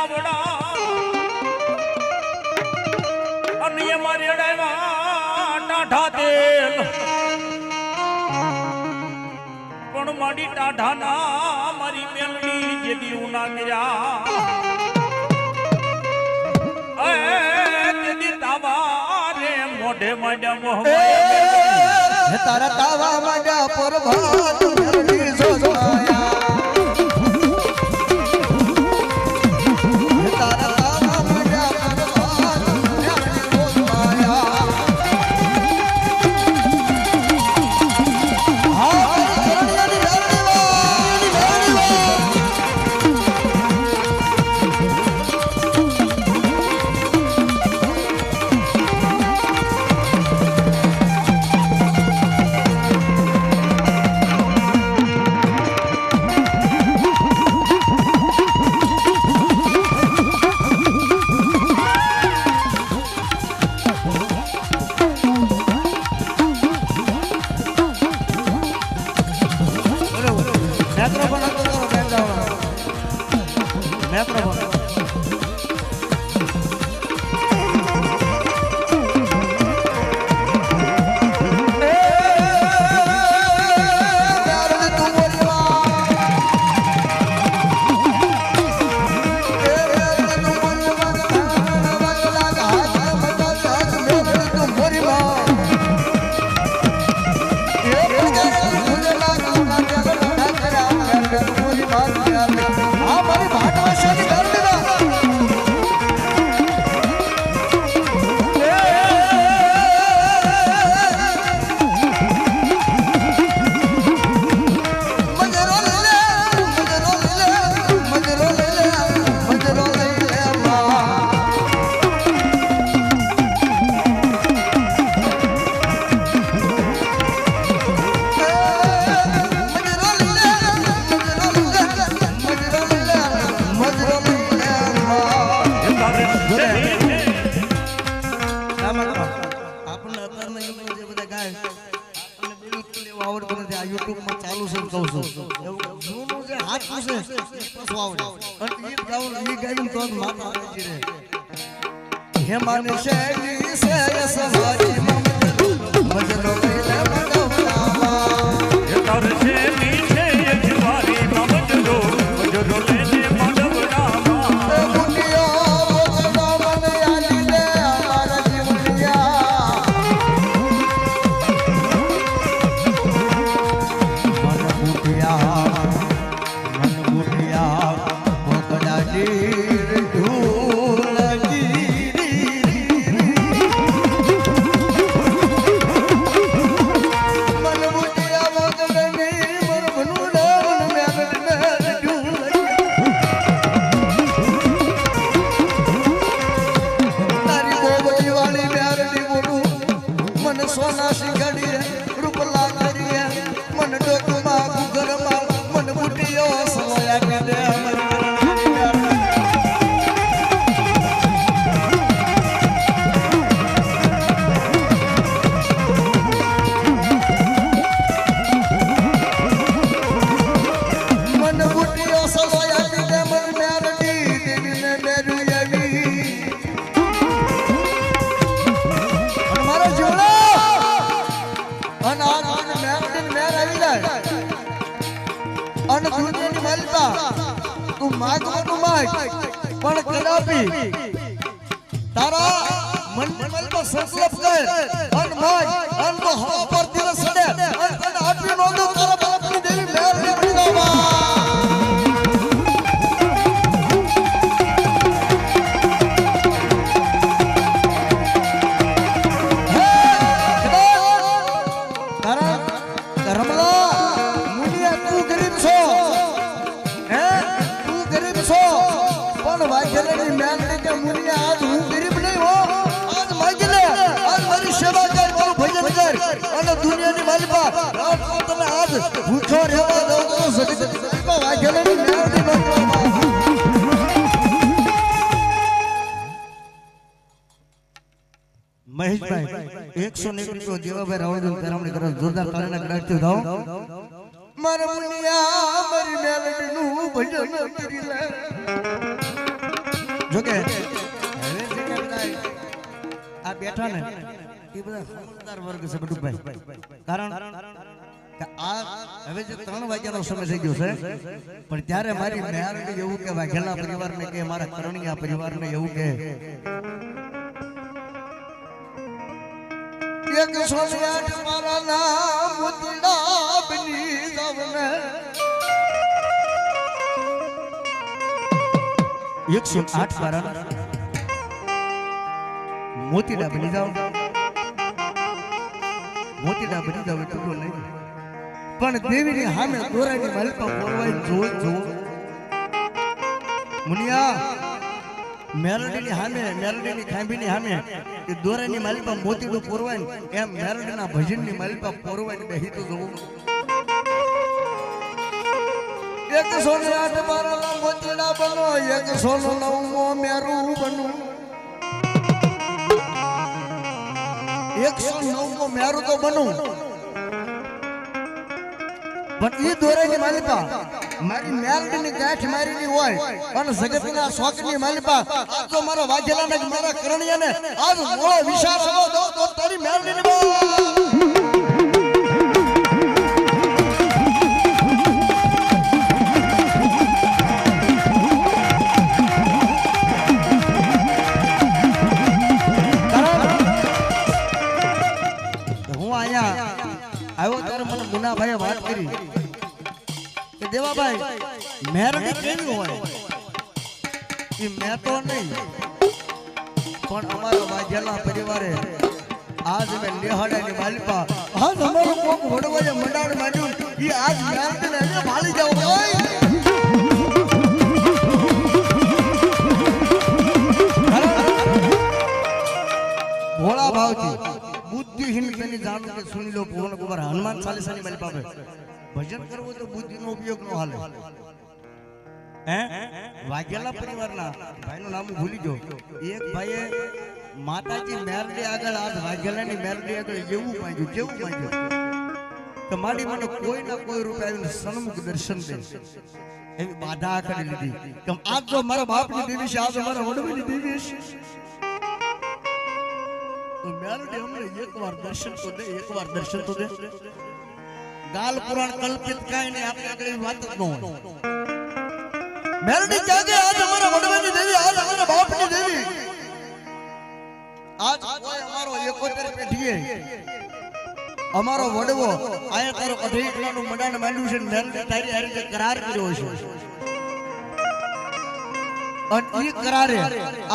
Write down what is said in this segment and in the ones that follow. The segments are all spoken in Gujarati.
આવડા અને મારે અડાવ્યા ટાઢા તેલ પણ મારી ટાઢા ના મારી મેલડી જેદી ઉના ગયા તેદી તાવા રે મોઢે માંડ્યા મોહ તારા તાવા માંડ્યા પરભાત મેલડી જોયા પણ કદાપી તારા મન પર સંકલ્પ કર અન માય અન તો હવા પર દિવસ સડે અન આટલી નોંધો તારા બાપની દેવી મેર નીકળવા दुनिया मालिका आज भूखो रहवा दो तो जगत वागेले महेश भाई 101 रुपया देवा भाई रावण करामणी कर जोरदार तालीना कराते जाओ मार मुनिया मारी मेलडी नु भजन करीला કે હવે જે બધા આ બેઠા ને એ બધા સમજદાર વર્ગ છે બટુકભાઈ, કારણ કે આ હવે જે 3 વાગ્યાનો સમય થઈ ગયો છે, પણ ત્યારે મારી મેરડી એવું કે વાઘેલા પરિવારને કે મારા કરણિયા પરિવારને એવું કે 108 મારા નામ મોતીડા બની જાવને 108 મારા મોતીડા બની જાવ, મોતીડા બની જાવ એટલું નહીં, પણ દેવીની સામે દોરાની માલપા પોરવાઈ જો મુનિયા મેરડીની સામે, મેરડીની ખાંભીની સામે એ દોરાની માલપા મોતીડું પોરવાય એમ મેરડીના ભજનની માલપા પોરવાય બેહી તો જોવું 108 મારા મોતીડા બનો 109 મેરું બનું 109 મેરું તો બનું, પણ ઈ દોરાની માલિપા મારી મેરડીની ગાંઠ મારીની હોય અને જગતના શોખની માલિપા આ તો મારા વાઘેલાને મારા કરણિયાને આજ મોળો વિશાળ આવો દો તો તારી મેરડીની હું આયા આવ્યો ત્યારે મને મુનાભાઈએ વાત કરી કે દેવાભાઈ મેરડી કેવી હોય, એ મેં તો નહીં પણ અમારા વાઘેલા પરિવારે આજ મેં લેહાડાની માલિપા આજ અમારો કોક વડવાએ મંડાણ માંડ્યું એ આજ મેરડીને એને ભાળી જાવ ભોળા ભાવથી બુદ્ધિહીન તેની જાણો કે સુની લો ભુવન કુમાર હનુમાન ચાલીસાની મારી પાસે ભજન કરવું તો બુદ્ધિનો ઉપયોગ ન હાલે, હે વાઘેલા પરિવારના ભાઈનું નામ ભૂલી ગયો, એક ભાઈએ માતાજી મેરડી આગળ આજ વાઘેલાની મેરડી આગળ એવું માંગ્યું, કેવું માંગ્યું કે મારી મને કોઈ ના કોઈ રૂપે આવીને સન્મુખ દર્શન દે, એવી બાધા કરી લીધી કે આજ જો મારા બાપની દેવી છે, આજ મારા વડવાની દેવી છે, તો મેરડી અમને એકવાર દર્શન તો દે, એકવાર દર્શન તો દે. ગાલ પુરાણ કલ્પિત કાઈ નહીં, આપણે આગળ એવી વાત જ ન હોય. મેરડી જાગે આજ અમારા વડવાની દેવી, આજ અમારા બાપની દેવી, આજ કોઈ અમારો 71 પેઢીએ અમારો વડવો આયા તારો અઢેકલાનું મંડાણ માંડ્યું છે, મેરડી તારી આ રીતે કરાર કર્યો છે, અને ઈ કરારે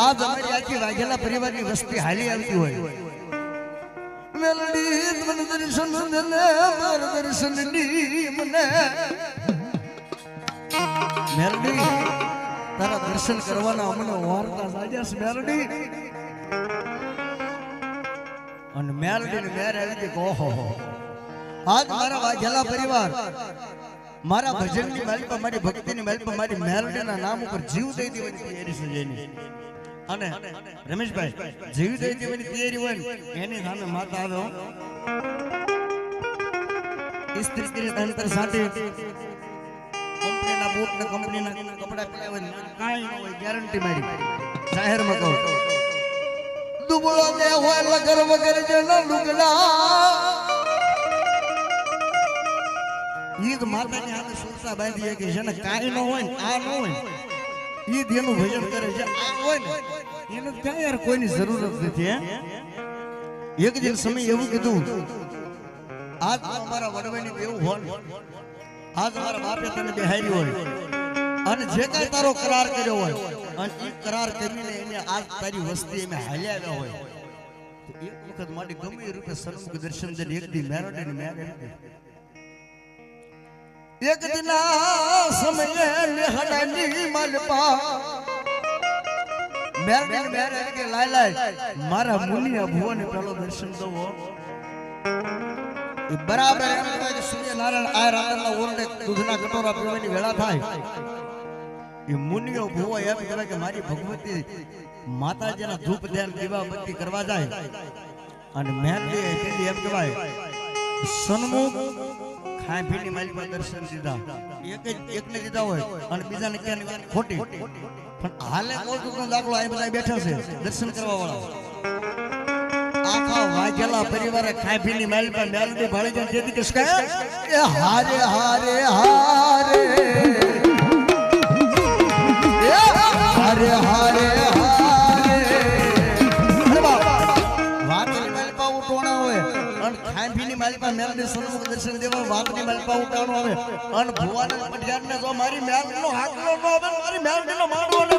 આજ અમારી આખી વાઘેલા પરિવારની વસ્તી હાલી આવતી હોય. મેલડી મને દર્શન દે, માર દર્શન ની મને મેલડી તારા દર્શન કરવાના અમને વાર્તા સાજ્યા છે મેલડી. અને મેલડી ને મેર આવી ગઈ, ઓહો આજ મારા વાઘેલા પરિવાર મારા ભજનની માલિપા, મારી ભક્તિની માલિપા, મારી મેરડીના નામ ઉપર જીવ દઈ દેવાની તૈયારી છે જેની. અને રમેશભાઈ જીવ દઈ દેવાની તૈયારી હોય એની સામે માતા આવે હો. સ્ત્રી અંતર સાથે કંપનીના બૂટ ને કંપનીના કપડા પહેરાવે કાઈ ન હોય, ગેરંટી મારી જાહેરમાં કહું. દુબળો દે હોય લગર વગર જેનો લુગડા ઈદ માતાની હાથે સુરતા બાંધી કે છે ને કાઈ ન હોય ને આ ન હોય ઈ દેનું ભજન કરે છે, આ હોય ને એને ક્યાં યાર કોઈની જરૂરત નથી. એક દિન સમય એવું કીધું, આજ અમારા વડવાની એવું હોય, આજ અમારા બાપે તને બેહારી હોય અને જે કઈ તારો કરાર કર્યો હોય અને એ કરાર કરીને એને આજ તારી વસ્તી એમે હાલ્યા આવ્યા હોય, તો એક વખત મારી ગમે રૂપે સન્મુખ દર્શન દે. એક દી મેરડીને મેરડી એક દિના સમયે લેહડાની માલપા મેરડી મેરડી કે લાય લાય મારા મુનિયા ભુવને પેલો દર્શન દો. એ બરાબર એમ કહેવાય કે સૂર્યનારાયણ આ રાતના ઓરડે દૂધના કટોરા પીવાની વેળા થાય, એ મુનિયો ભુવો એમ કહેવાય કે મારી ભગવતી માતાજીના ધૂપ ધ્યાન દીવા બત્તી કરવા જાય, અને મેરડી એમ કહેવાય સન્મુખ ખાંભીની માલિકા દર્શન દીધા એકને દીધા હોય અને બીજાને ક્યાંની વાત ખોટી પણ હાલે કોઈનો દાખલો આ બધા બેઠા છે દર્શન કરવા વાળા આખા વાજેલા પરિવારે ખાંભીની માલિકા મેલડી ભાળી જાય તેથી કે કહે એ હારે હારે હારે એ હારે હારે ખાંભીની માલિકા મેલડી સન્મુખ દર્શન દેવા વાતની માલિકા ઉતારનો આવે અને ભુવાના પટિયારને જો મારી મેલડીનો હાકલો ન આવે મારી મેલડીનો માંડવો ન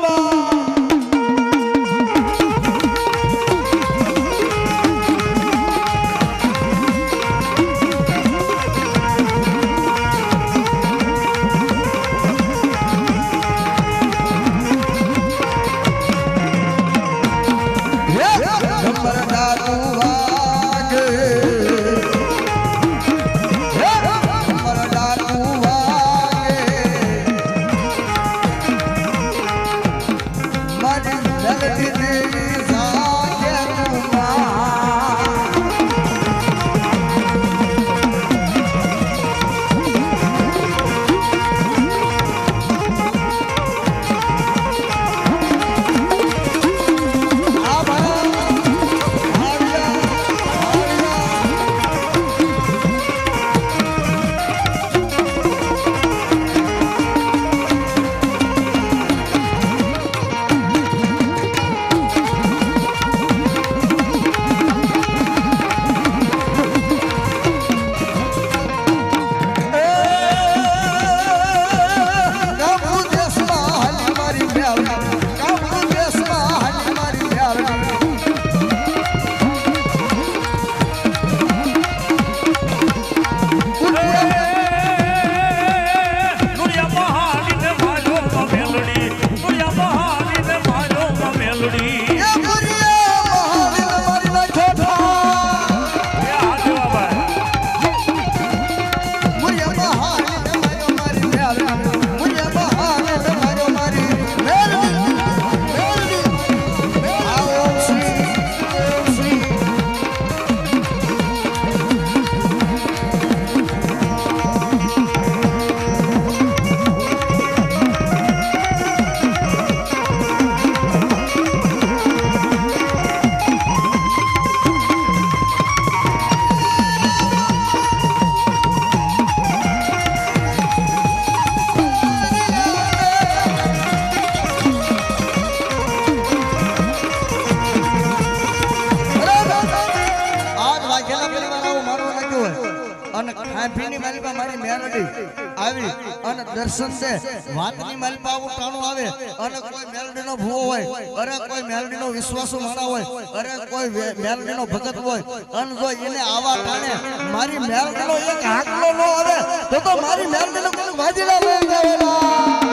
ખાંભીની માલિકા મારી મેલડી આવી અને દર્શન દે વાતની માલિકા ઉઠાણું આવે અને કોઈ મેલડીનો ભૂવો હોય અરે કોઈ મેલડીનો વિશ્વાસુ માણા હોય અરે કોઈ મેલડીનો ભગત હોય અને જો એને આવા ટાણે મારી મેલડીનો એક હાકલો ન આવે તો મારી મેલડીનો કોઈ વાજીલા લઈ જાવેલા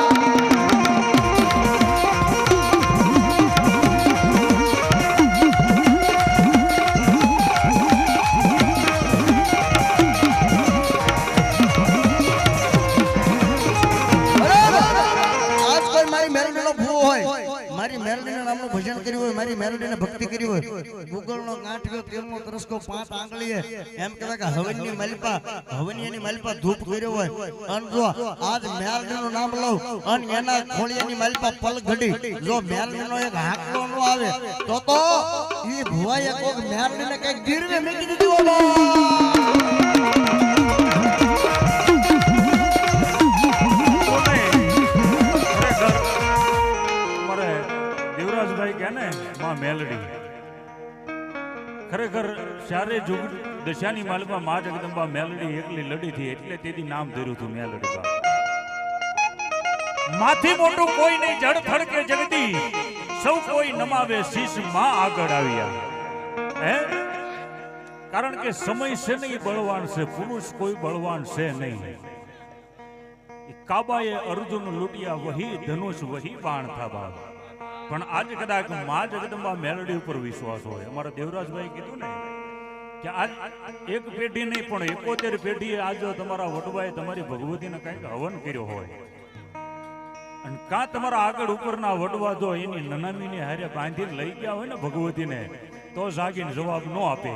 મારી મેલડીના નામનું ભજન કર્યું હોય મારી મેલડીને ભક્તિ કરી હોય ગુગળનો ગાંઠિયો તેલનો તરસકો 5 આંગળીએ એમ કહેવાય કે હવનની માલિકા હવનીની માલિકા ધૂપ કર્યો હોય અને જો આજ મેલડીનું નામ લઉં અને એના ખોળિયાની માલિકા પલ ઘડી જો મેલડીનો એક હાકલો ન આવે તો ઈ ભુવાએ કોક મેલડીને કઈક ગીરવે મૂકી દીધી હોય મેલડી ખરેખર ચારે જુગ દશાની માલમાં મા જગદંબા મેલડી એકલી લડી હતી એટલે તેથી નામ ધર્યું હતું મેલડી બા માથી મોટું કોઈ નહીં જડ થડકે જગદી સૌ કોઈ નમાવે શીશ માં આગળ આવ્યા હે કારણ કે સમય છે નહીં બળવાન છે પુરુષ કોઈ બળવાન છે નહીં કાબાએ અર્જુન લૂંટ્યા વહી ધનુષ વહી બાણ થાબા પણ આજે કદાચ મા જગદંબા મેલડી ઉપર વિશ્વાસ હોય અમારા દેવરાજભાઈ કીધું ને કે આજ એક પેઢી નહીં પણ 71 પેઢીએ આજ તમારા વડવાએ તમારી ભગવતીને કંઈક હવન કર્યો હોય અને કાં તમારા આગળ ઉપરના વડવા જો એની નનામીને હારે બાંધીને લઈ ગયા હોય ને ભગવતીને તો જાગીને જવાબ ન આપે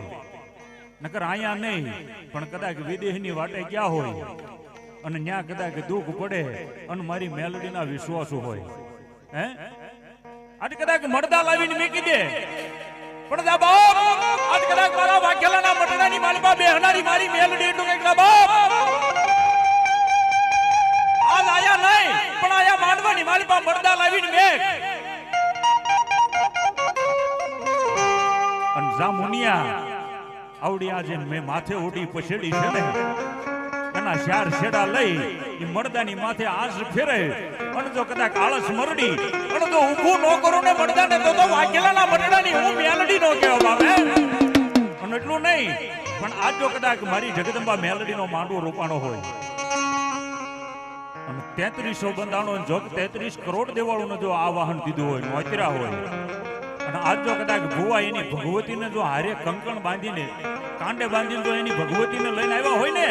નકર આયા નહીં પણ કદાચ વિદેહની વાટે ગયા હોય અને ન્યા કદાચ દુઃખ પડે અને મારી મેલડીના વિશ્વાસો હોય હે આજે કદાચ મડદા લાવીને મેકી દે પણ દા બાપ આજ કદાચ મારા વાઘેલાના મટડાની માલપા બેહનારી મારી મેલડી એટલું કઈક દા બાપ આજ આયા નહીં પણ આયા માંડવાની માલપા મડદા લાવીને મેક અને જામુનિયા આવડી આજે મેં માથે ઓડી પછેડી છે ને એના ચાર છેડા લઈ એ મડદાની માથે આંસ ફેરે અને જો કદાચ આળસ મરડી અને જો ઊભું ન કરું ને મડદાને તો વાઘેલાના મરડાની હું મેલડી નો કહેવા બાબે અને એટલું નહીં પણ આજ જો કદાચ મારી જગદંબા મેલડીનો માંડવો રોપાણો હોય અને 3300 બંધાણો જો 33 કરોડ દેવાળું જો આ વાહન દીધું હોય મોતરા હોય અને આજ જો કદાચ ભુવા એની ભગવતીને જો હારે કંકણ બાંધીને કાંડે બાંધીને જો એની ભગવતીને લઈને આવ્યા હોય ને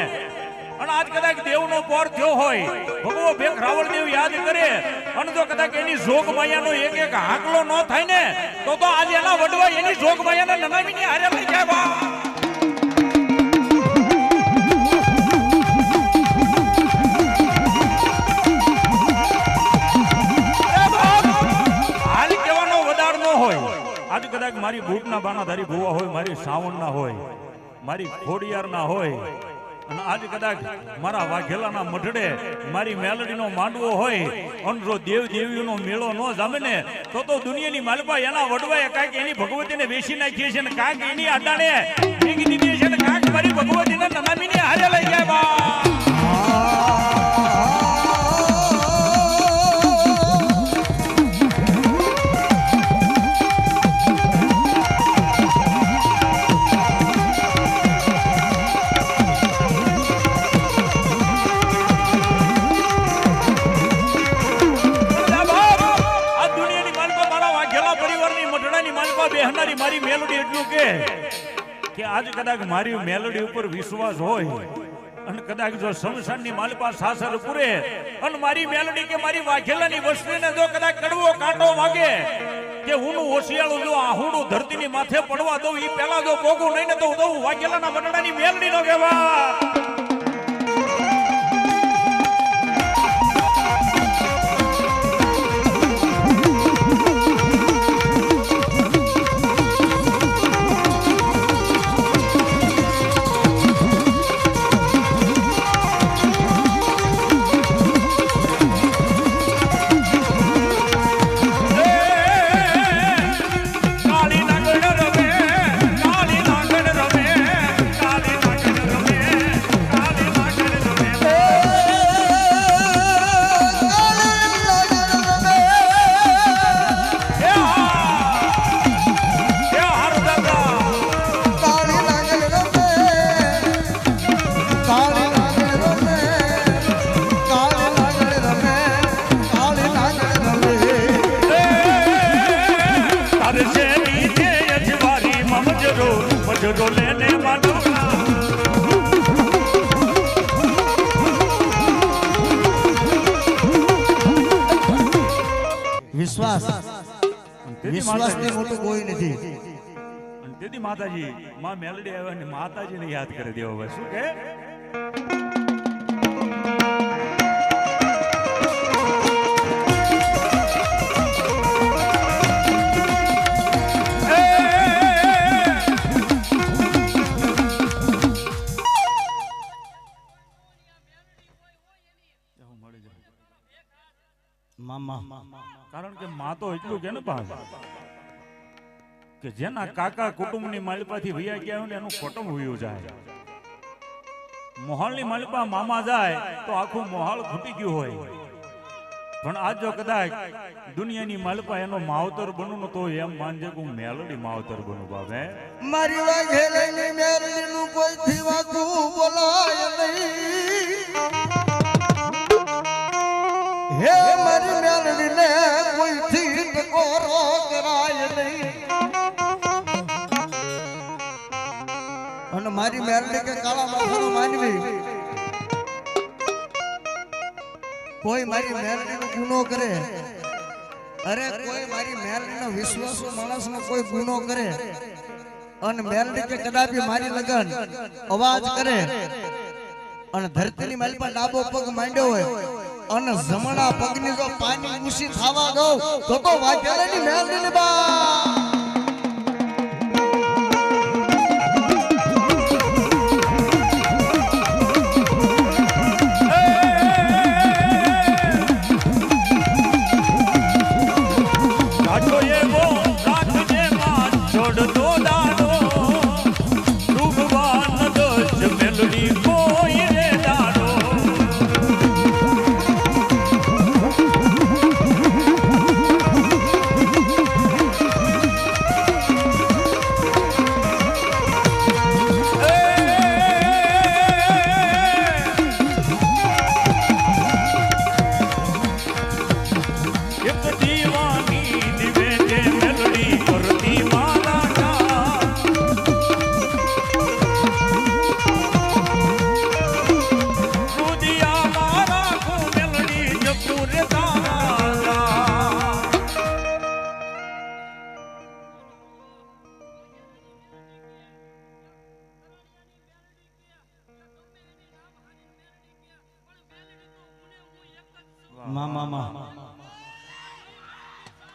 અને આજ કદાચ દેવનો પોર થયો હોય ભગવો ભેખ રાવળ દેવ યાદ કરે અને જો કદાચ એની જોગ માયાનો એક એક હાકલો ન થાય ને તો આજે એના વડવા એની જોગ માયાને નનામીને હારે લઈ જાય બા આજ કદાચ મારી બૂટના બાનાધારી ભુવા હોય મારી સાવણના હોય મારી ખોડિયારના હોય અને આજ કદાચ મારા વાઘેલાના મઢડે મારી મેલડીનો માંડવો હોય અને જો દેવ દેવીનો મેળો ન જામે ને તો દુનિયાની માલપા એના વડવાએ કાંઈક એની ભગવતીને વેચી નાખીએ છે ને કાંઈક એની આડાને ભેગી દીધી છે ને કાંઈક મારી ભગવતીને નનામીને હારે લઈ જાય બા બેહનારી મારી મેલોડી એટલું કે આજ કદાચ મારી મેલોડી ઉપર વિશ્વાસ હોય અને કદાચ જો શમશાનની માલપા સાસર પૂરે અને મારી મેલોડી કે મારી વાઘેલાની વસ્તીને જો કદાચ કડવો કાંટો વાગે કે હુંનું ઓશિયાળું જો આહુડું ધરતીની માથે પડવા દઉં ઈ પહેલા જો પોગું નહીં ને તો હું વાઘેલાના મટડાની મેલોડી નો કહેવા વિશ્વાસ ની મોટું કોઈ નથી તેથી માતાજી માં મેલડી આવ્યા ને માતાજીને યાદ કરી દેવો બસ શું કે કારણ કે માં તો એટલું કે ને કે જેના કાકા કુટુંબની માલિપાથી વૈયા ગયા હોય ને એનું કુટુંબ વયું જાય મોહાલની માલિપા મામા જાય તો આખું મોહાલ ખૂટી ગયું હોય પણ આજ જો કદાચ દુનિયાની માલિપા એનો માવતર બનું ને તો એમ માનજે કે હું મેલડી માવતર બનું બાબે મારી વાઘેલાની મેલડીનું કોઈથી વાતું બોલાય નહીં હે મારી મેલડીને કોઈથી ટકોરો કરાય નહીં અને મારી મેલડી કે કાળા માથાનો માનવી કોઈ મારી મેલડીનો ગુનો કરે અરે કોઈ મારી મેલડીનો વિશ્વાસુ માણસનો કોઈ ગુનો કરે અને મેરડી કે કદાપી મારી લગન અવાજ કરે અને ધરતીની મારી પર ડાબો પગ માંડ્યો હોય અને જમણા પગની જો પાણી ઊંચી થાવા દઉં તો વાઘેલાની મેરડીની બા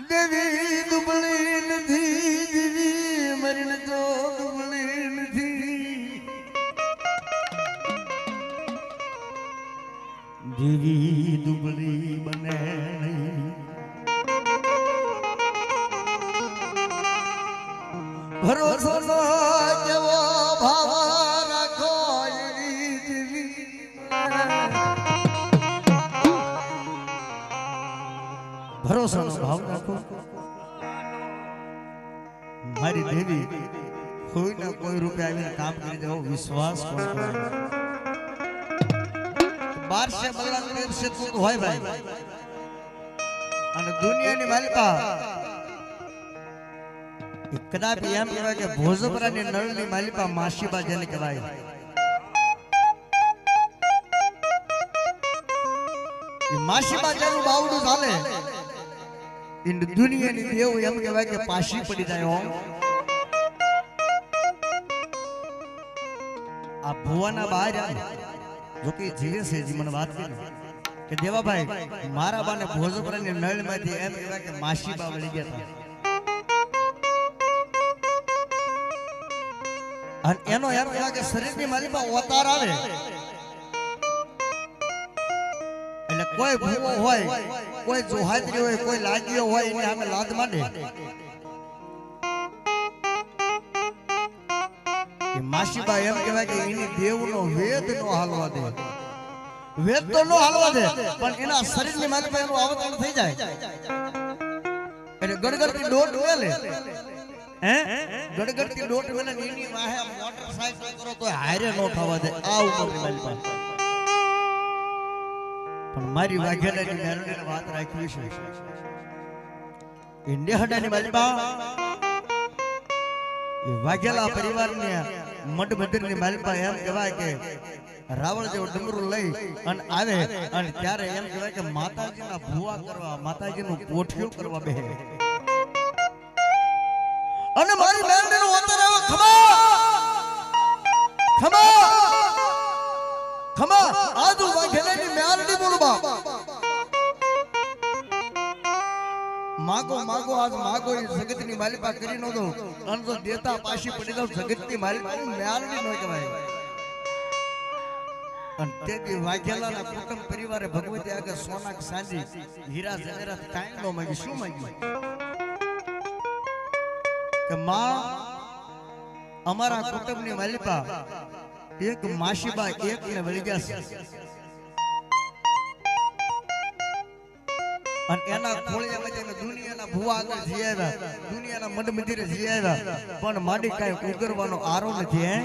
દેવી દુબળી નથી દેવી મરણ તો દુબળી નથી દેવી દુબળી બને ભરોસો નો કેવો ભાવ રાખો એવી દેવી ભરોસો નો ભાવ રાખો મારી દેવી કોઈ ના કોઈ રૂપે આવીને કામ કરી દેવો વિશ્વાસ કરતો 12 બગડા દિવસે તું હોય ભાઈ અને દુનિયાની માલિકા કદાપી એમ કહેવાય કે ભોજપરાની નળની માલિકા માસીબા જેને કહેવાય એ માસીબા જેનું બાવડું ચાલે इन दुनिया ની દેવ એમ કહેવાય કે પાછી પડી જાય આ ભુવાના બહાર જો કે જીવે છે જી મને વાત કરી કે દેવાભાઈ મારા બાને ભોજપરાની નળમાંથી એમ કહેવાય કે માસીબા વળી ગયા હતા અને એનો એમ કહેવાય કે શરીરની માલિકા અવતાર આવે એટલે કોઈ ભૂવો હોય કોઈ જોહાત્રી હોય કોઈ લાગ્યો હોય એને આમે લાદ માંડે એ માસીબા એમ કહેવાય કે એની દેવનો વેદ નો હાલવા દે વેદ તો નો હાલવા દે પણ એના શરીરની માલિકા એનું અવતરણ થઈ જાય એટલે ગડગડતી દોટ વેલે હે ગડગડતી દોટ વેલે એની વાહે મોટરસાઇકલ કરો તો હારે નો થવા દે આ ઉપરની માલિકા પણ મારી વાઘેલાની મેરડીને વાત રાખવી છે ઇન્ડિયાની માલિકા એ વાઘેલા પરિવારને મઢ મંદિરની માલિકા એમ કહેવાય કે રાવણ જેવો ડમરું લઈ અને આવે અને ત્યારે એમ કહેવાય કે માતાજીના ભૂવા કરવા માતાજીનું કોઠિયું કરવા બેહે અને મારી મેરડીનો અવતાર આવે ખમા ખમા ખમા આજુ વાઘેલાની મેરડી બોલબા માગો માગો આજ માગો એ જગતની માલિકા કરી નો દો અને જો દેતા પાછી પડી દો જગતની માલિકા મેરડી નો કહેવાય અને તેથી વાઘેલાના કુટુંબ પરિવારે ભગવતી આગળ સોના ચાંદી હીરા જવેરાત કાંઈ નો માંગી શું માંગ્યું કે માં અમારા કુટુંબની માલિકા એક માસીબા એક ને વળી ગયા છે અને એના ખોળિયામાં જઈને દુનિયાના ભુવા આગળ જઈ આવ્યા દુનિયાના મઢ મંદિરે જઈ આવ્યા પણ માડી કાંઈ ઉગરવાનો આરો નથી હે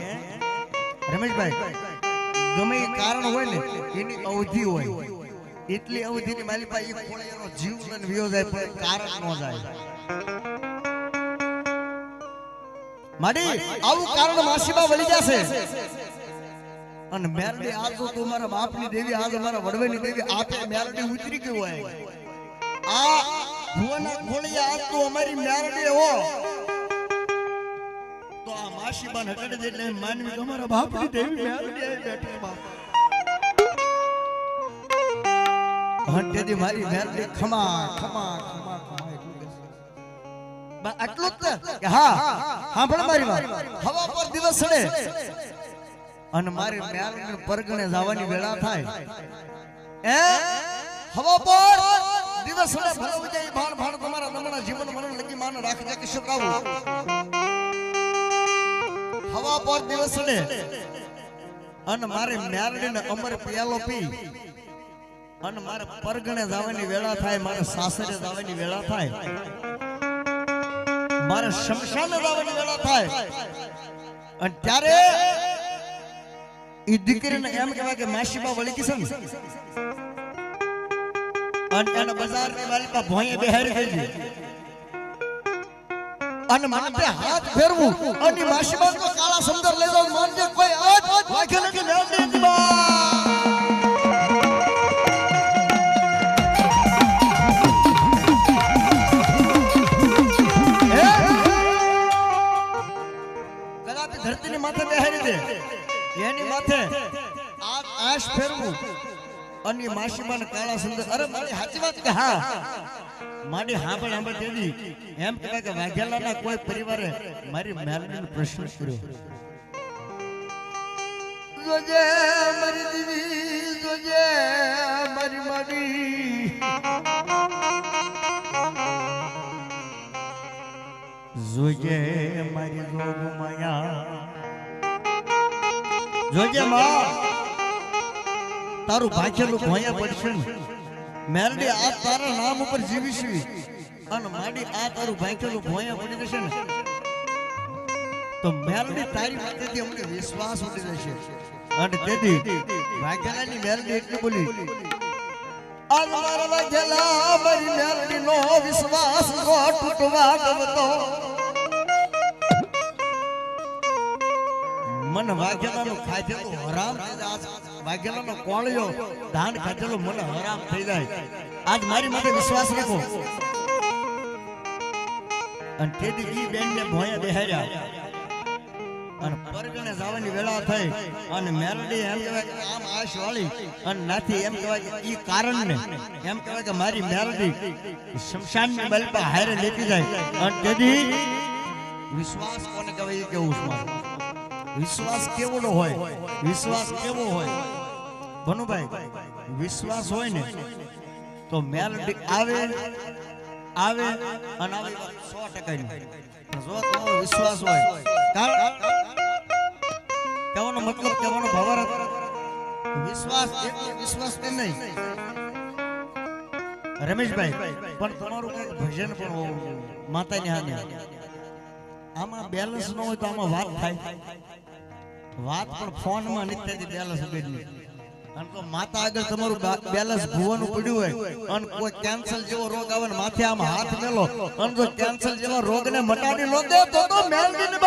રમેશભાઈ ગમે એ કારણ હોય ને એની અવધિ હોય એટલી અવધિની માલિકા એ ખોળિયાનો જીવ લઈને વિયો જાય પણ કારણ ન જાય માડી આવું કારણ માસીબા વળી જશે અને મેરડી આજ તો તમારા બાપની દેવી આજ અમારા વડવેની દેવી આપે મેરડી ઉતરી ગયું હોય આ ભુવના ખોળિયા આજ તો અમારી મેરડી હો તો આ માસી બાન હકડે દે એટલે માનવી તમારા બાપની દેવી મેલડી આવી બેઠી બાપ હંટેથી મારી મેલડી ખમા ખમા ખમા ખમા એટલું કે બા આટલું જ કે હા સાંભળ મારી વાત હવા પર દિવસ સડે અને મારી મેલડી પરગણે જવાની વેળા થાય એ હવા પર દિવસ સડે ભલે ઉજાય ભાણ ભાણ તમારા નમણા જીવન મરણ લગી માન રાખજે કે શું કાવું હવા પર દિવસ સડે અને મારી મેલડીને અમર પિયાલો પી અને મારે પરગણે જવાની વેળા થાય મારે સાસરે જવાની વેળા થાય મારે શમશાને જવાની વેળા થાય અને ત્યારે ઈ દીકરીને એમ કહેવાય કે માસીબા વળી કિશન અને એના બજારની વાલીપા ભોંયે બેહારી થઈ અને માથે હાથ ફેરવું અને માસીબા તો કાળા સમદર લઈ જાવ માનજે કોઈ આજ વાગે નથી મેલડી બા ધરતીની માથે બેહારી દે એની માથે આશ ફેરવું અને માસીમાને કાળા સુંદર અરે મારી સાચી વાત કે હા મારી હાંભળ હાંભળ દેવી એમ કહેવાય કે વાઘેલાના કોઈ પરિવારે મારી મેલડીનો પ્રશ્ન કર્યો જોજે મારી દેવી જોજે મારી માડી જોજે મારી જોગ માયા જોજે માં તારું ભાગ્યેલું ભોયા પડશે મેલડી આ તારા નામ ઉપર જીવીશી અને માડી આ તારું ભાગ્યેલું ભોયા પડી જશે ને તો મેલડી તારી વાતેથી અમને વિશ્વાસ ઉડી જશે અને તેથી ભાગ્યેલાની મેલડી એટલી બોલી આ મારા ભાગ્યેલા મારી મેલડીનો વિશ્વાસ તૂટવા ગમતો મન વાઘેલાનું ખાધેલું હરામ થઈ જાય વાઘેલાનો કોળિયો ધાન ખાધેલું મને હરામ થઈ જાય આજ મારી માટે વિશ્વાસ રાખો અને તેથી ઈ બેનને ભોયા બેહાર્યા અને પરગણે જવાની વેળા થઈ અને મેલડી એમ કહેવાય કે આમ આશ વાળી અને નાથી એમ કહેવાય કે ઈ કારણને એમ કહેવાય કે મારી મેલડી શમશાનની બલપા હારે લેતી જાય અને તેથી વિશ્વાસ કોને કહેવાય એ કેવું છે વિશ્વાસ કેવડો હોય વિશ્વાસ કેવો હોય ભનુભાઈ વિશ્વાસ હોય ને તો મેલડી આવે આવે અને આવે 100% ની જો તમારો વિશ્વાસ હોય કહેવાનો મતલબ કહેવાનો ભાવાર્થ વિશ્વાસ એટલે વિશ્વાસ કે નહીં રમેશભાઈ પણ તમારું કઈક ભજન પણ હોવું માતાની હાને આમાં બેલેન્સ ન હોય તો આમાં વાત થાય વાત પણ ફોન માં નિત્યથી બેલેન્સ ઉગડની અને તો માતા આગળ તમારું બેલેન્સ ભૂવાનું પડ્યું હોય અને કોઈ કેન્સર જેવો રોગ આવે ને માથે આમ હાથ મેલો અને જો કેન્સર જેવા રોગને મટાડી નો દે તો મેલડીને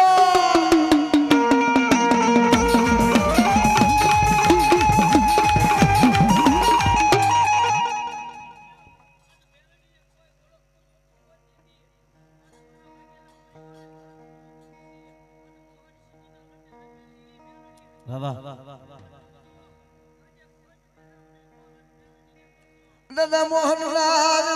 દાદા મોહનલાલ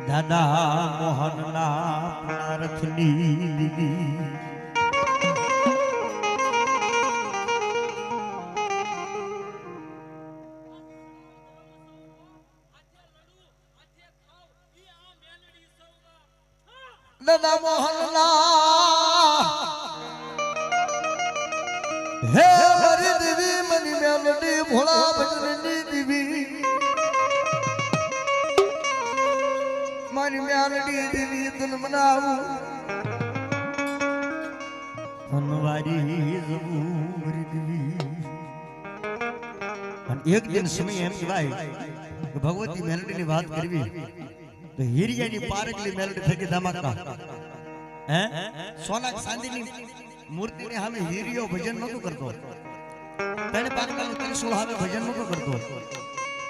દાદા મોહનના પ્રાર્થની દીદી દાદા મોહનલાલ હે મારી દેવી મની મેલડી ભોળા ભજનની દેવી મારી મેલડી દેવી તન મનાવું ધનવારી જબૂરી દેવી અને એક દિન સમય એમ કહેવાય કે ભગવતી મેલડીની વાત કરવી તો હીરિયાની પારકલી મેલડી થઈ ગઈ ધમાકા હે સોના ચાંદીની મૂર્તિને સામે હીરિયો ભજન નહોતું કરતો તેને પાકવાનું ત્રિશુળ સામે ભજન નતો કરતો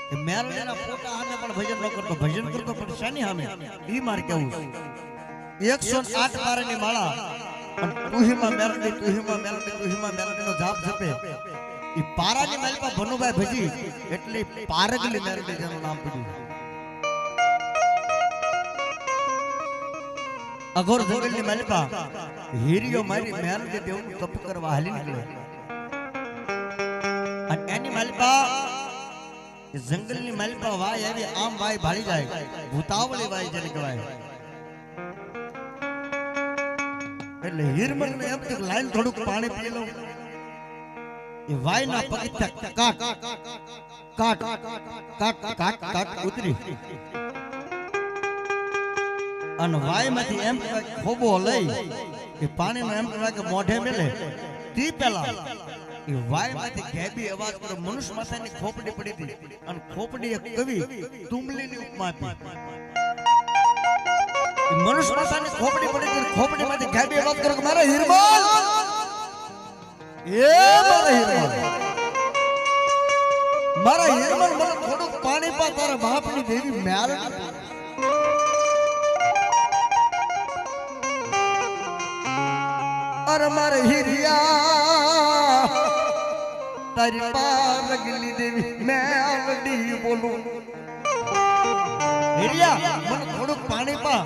કે મેરડીના ફોટા સામે પણ ભજન ન કરતો, ભજન કરતો પણ શાની સામે ઈ માર કેવું 108 પારાની માળા અને તુહીમાં મેરડી તુહીમાં મેરડી તુહીમાં મેરડીનો જાપ જપે ઈ પારાની માલપા ભનુભાઈ ભજી એટલે પારગલી મેરડી જેનું નામ પડ્યું. અઘોર જંગલની માલપા હીરિયો મારી મેરડી દેવનું તપ કરવા હાલી નીકળે અને એની માલપા જંગલની માલપા વાય આવી આમ વાય ભાળી જાય, ભૂતાવળી વાય જેને કહેવાય. એટલે હીરમન ને એમ કે લાઈન થોડુંક પાણી પી લઉં એ વાય ના પગથિયા કાટ કાટ કાટ કાટ કાટ ઉતરી અને વાય માંથી એમ ખોબો લઈ એ પાણીનો એમ કહેવાય કે મોઢે મેલે તી પેલા એ વાય માંથી ઘેબી અવાજ કરે. મનુષ્ય માથાની ખોપડી પડી હતી અને ખોપડી એક કવિ તુંબલીની ઉપમા આપી. મનુષ્ય માથાની ખોપડી પડી હતી, ખોપડી માંથી ઘેબી અવાજ કરે કે મારા હીરમલ એ મારા હીરમલ મારા હીરમલ મને થોડુંક પાણી પા, તારા બાપની દેવી મેરડી. અરે મારે હીરિયા તારી પારગલી દેવી મેરડી બોલું. હીરિયા મને થોડુંક પાણી પા.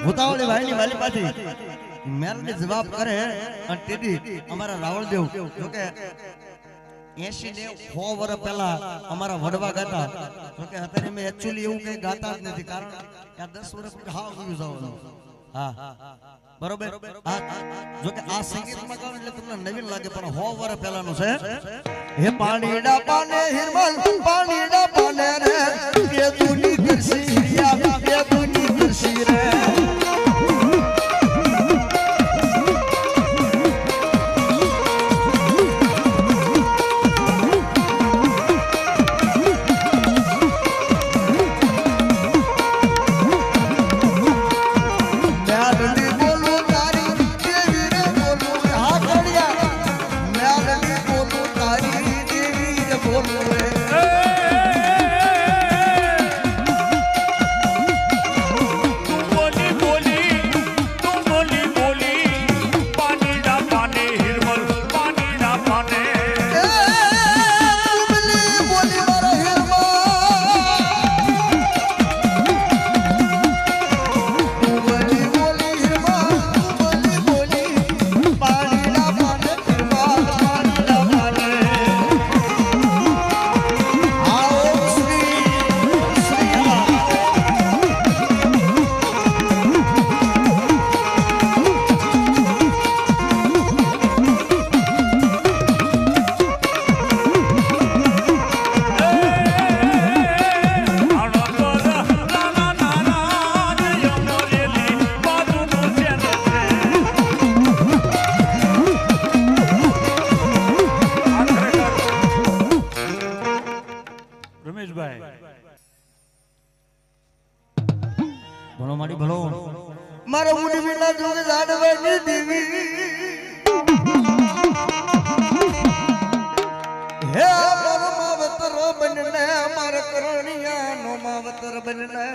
ભૂતાવળી ભાઈની વાલી પાછી મેરડી જવાબ કરે અને તેથી અમારા રાવળદેવ જોકે 80-100 વર્ષ પહેલા અમારા વડવા ગાતા, જોકે અત્યારે મેં એક્ચ્યુઅલી એવું કઈ ગાતા જ નથી કારણ કે 10 વર્ષ પછી હાવ ગયું જવાનું. હા બરોબર. જોકે આ સંગીતમાં ગાવ એટલે તમને નવીન લાગે પણ 100 વર્ષ પહેલાનું છે. હે પાણીડા પાને હિરમલ પાણીડા પાને રે કે તુની કરસી હિરિયા કે તુની કરસી રે. ભણો માડી ભણો મારા ઉડી વિના જોગે જાડવાની દેવી હે મારા માવતર બનને મારા કરણિયા નો માવતર બનને